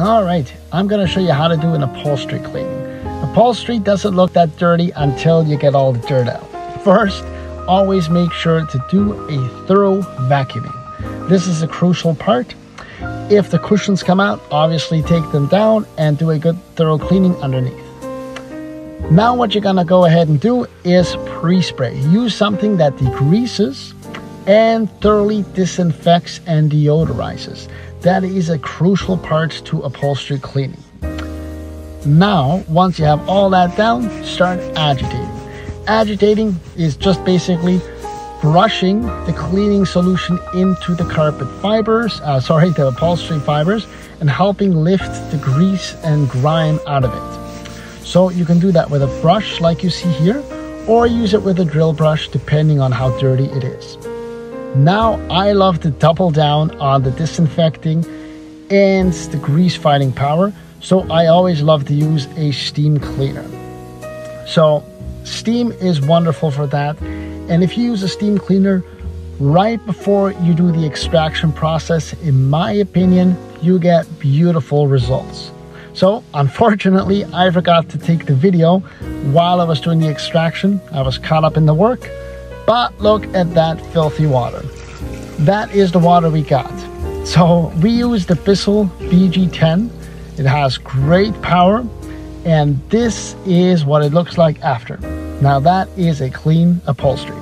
All right, I'm going to show you how to do an upholstery cleaning. Upholstery doesn't look that dirty until you get all the dirt out. First, always make sure to do a thorough vacuuming. This is a crucial part. If the cushions come out, obviously take them down and do a good thorough cleaning underneath. Now what you're going to go ahead and do is pre-spray. Use something that degreases and thoroughly disinfects and deodorizes. That is a crucial part to upholstery cleaning. Now, once you have all that down, start agitating. Agitating is just basically brushing the cleaning solution into the carpet fibers, the upholstery fibers, and helping lift the grease and grime out of it. So you can do that with a brush like you see here, or use it with a drill brush depending on how dirty it is. Now I love to double down on the disinfecting and the grease fighting power, so I always love to use a steam cleaner. So steam is wonderful for that, and if you use a steam cleaner right before you do the extraction process, in my opinion, you get beautiful results. So unfortunately, I forgot to take the video while I was doing the extraction. I was caught up in the work. But look at that filthy water. That is the water we got. So we use the Bissell BG10. It has great power, and this is what it looks like after. Now that is a clean upholstery.